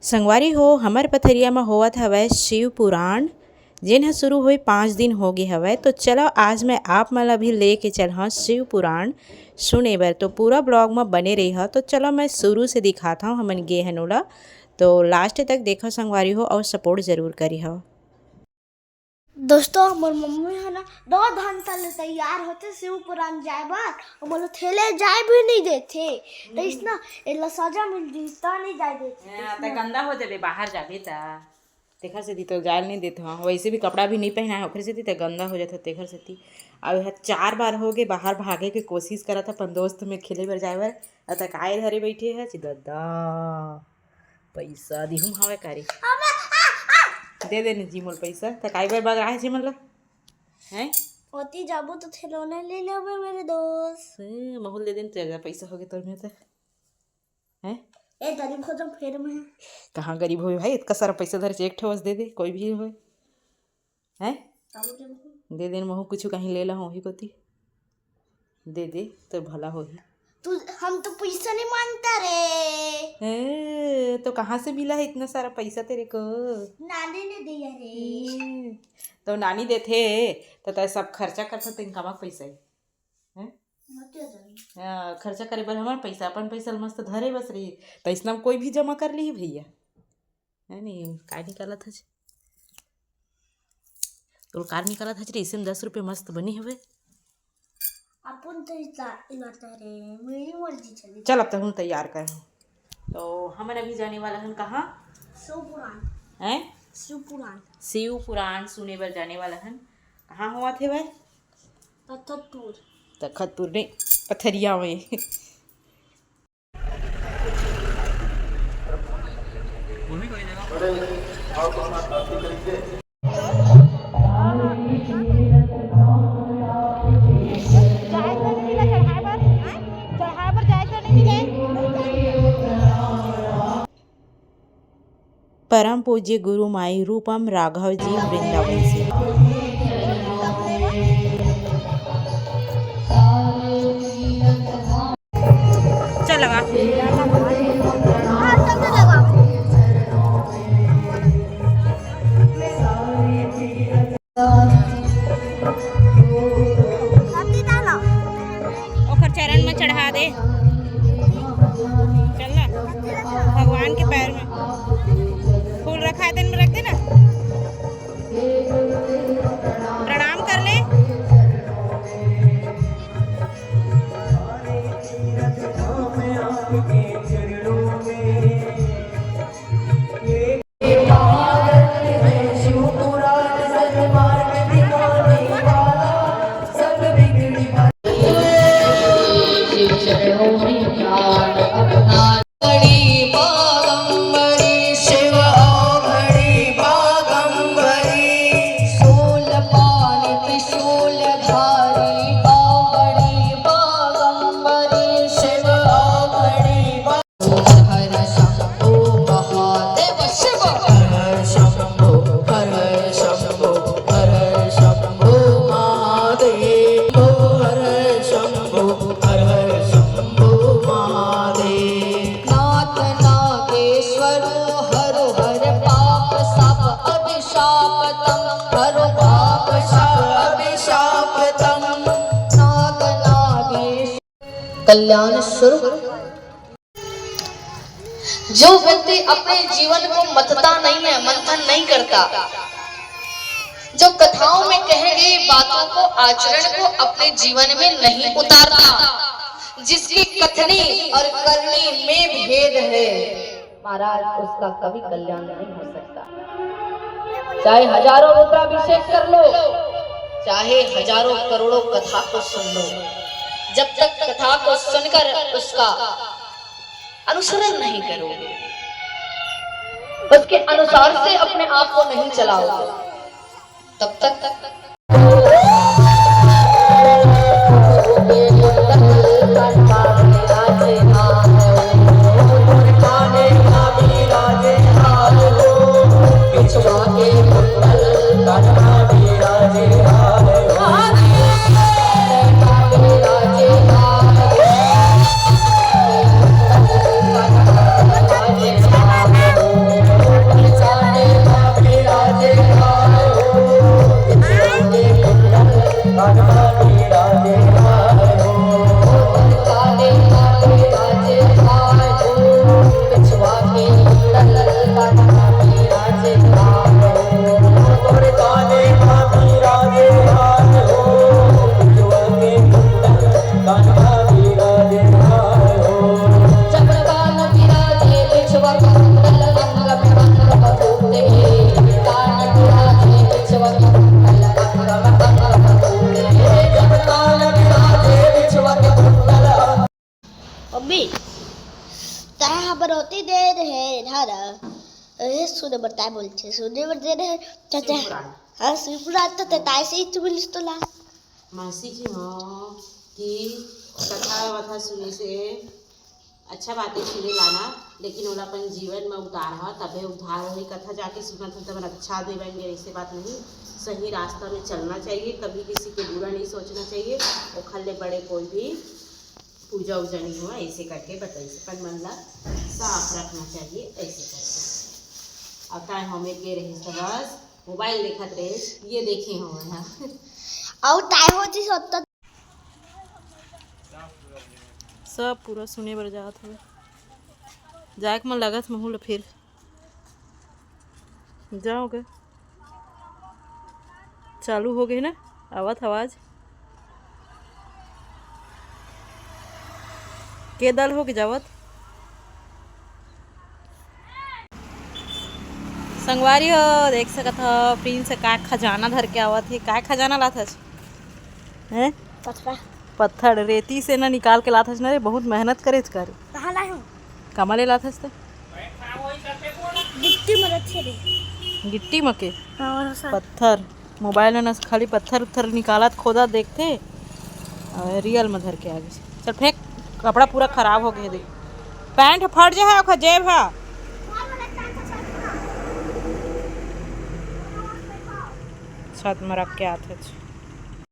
संगवारी हो हमर पथरिया में होवत हवय शिव पुराण जेन ह शुरू होई 5 दिन हो गे हवय। तो चलो आज मैं आप मन ला भी लेके चलहूँ शिव पुराण सुने बर। तो पूरा ब्लॉग में बने रही ह। तो चलो मैं शुरू से दिखाता हूँ हमन गे हन ओला। तो लास्ट तक देखो संगवारी हो और सपोर्ट जरूर करी हो। दोस्तों मोर मम्मी है ना 2 घंटा ले तैयार होते शिव पुराण जाए बार और बोलो थेले जाए भी नहीं देते तो इसना एला सजा मिल जीता नहीं जाए देते त गंदा हो जाबे बाहर जाबे त तेखर सेती तो जाल नहीं देते हाँ। वैसे भी कपड़ा भी नहीं पहना है ओखरे सेती त गंदा हो जाता तेखर सेती। अब यह 4 बार हो गए बाहर भागे के कोशिश करत अपन दोस्त में खेले बर जाए बर त काय धरे बैठे है दादा पैसा दिहूँ हवे करे दे देने जी मोल पैसा त काय बर बग आहे जी मन ला हैं होती जाबो तो खिलौने ले लेबे मेरे दोस्त महूल दे देन तेरा पैसा हो गए तोर में त हैं ए गरीब हो जब फेर में कहाँ गरीब हो भाई इतना सारा पैसा धर एक ठोस दे दे कोई भी हो हैं दे देन महू कुछ कहीं ले ला होही कोती दे दे तो भला होही। तू हम तो पैसा नहीं मांगता रे तो कहाँ से मिला है इतना सारा पैसा तेरे को? नानी ने दिया रे तो नानी देथे तो सब खर्चा करता तेन कमा पैसा है खर्चा करे बर हमार पैसा अपन पैसा मस्त धरे बस रही तो इसना कोई भी जमा कर ली भैया है नहीं काय निकाला था तो कार निकाला था इसे 10 रुपये मस्त बनी हुए अपन तो रे मेरी मर्जी चली। चल अब तक हम तैयार कर तो हमन अभी जाने वाला हैं कहाँ शिव पुराण हैं शिव पुराण सुने बर जाने वाला हैं। कहाँ हुआ थे भाई तखतपुर नहीं पथरिया में परम पूज्य गुरु माई रूपम राघव जी वृंदावन से चल लगा ओखर चरण में चढ़ा दे चल ना भगवान के पैर में फूल रखा दिन में रख दे ना प्रणाम कर ले कल्याण स्वरूप। जो व्यक्ति अपने जीवन को मतता नहीं है, मंथन नहीं करता, जो कथाओं में कहे गई बातों को आचरण को अपने जीवन में नहीं उतारता, जिसकी कथनी और करनी में भेद है, महाराज उसका कभी कल्याण नहीं हो सकता। चाहे हजारों रुद्राभिषेक कर लो, चाहे हजारों करोड़ों कथा को सुन लो, जब तक कथा को सुनकर उसका अनुसरण नहीं करोगे, उसके अनुसार से अपने आप को नहीं चलाओगे, तब तक कान्हा बिराजे धाम हो तोरे काने का बिराजे हाथ हो बिछुआ के कुंडल कान्हा बिराजे हाथ हो जब कान बिराजे बिछुआ के कुंडल अंग में अंग बधूते कान बिराजे बिछुआ के कुंडल अंग में अंग बधूते जब कान बिराजे बिछुआ के कुंडल मम्मी तारा खबर होती देर है धारा ए सुने बताए बोलते सुने बता रहे चाचा शिवपुराण। हाँ शिवपुराण तो तताई से ही चुमिल तो ला मासी जी हाँ कि कथा वथा सुने से अच्छा बातें सुने लाना लेकिन ओला अपन जीवन में उतारा तबे उद्धार होई कथा जाके सुना था तब अच्छा दे बनेंगे ऐसे बात नहीं सही रास्ता में चलना चाहिए कभी किसी के बुरा नहीं सोचना चाहिए और खल्ले बड़े कोई भी पूजा उजा नहीं हुआ ऐसे करके बताइए पर मन ला साफ रखना चाहिए ऐसे करके अब काय हमें के रहे बस मोबाइल देखत रहे ये देखे हम यहाँ और ताई होती सत्ता सब पूरा सुने बर जात हुए जाए के मन लगत महूल फिर जाओगे चालू हो गई ना आवत आवाज के दल हो के जावत संगवारी हो देख सकत हो प्रिंस का खजाना धर के आवत है का खजाना लात है पथरा पत्थर रेती से ना निकाल के लात ना रे बहुत मेहनत करे कर कहाँ लाई हूँ कमाले लात हस तो गिट्टी में रखे रे गिट्टी में के हाँ सर पत्थर मोबाइल में ना खाली पत्थर उत्थर निकालत खोदा देखते और रियल में धर के आगे चल फेंक कपड़ा पूरा खराब हो गया देख पैंट फट जा है ओखर जेब है छत में रख के आते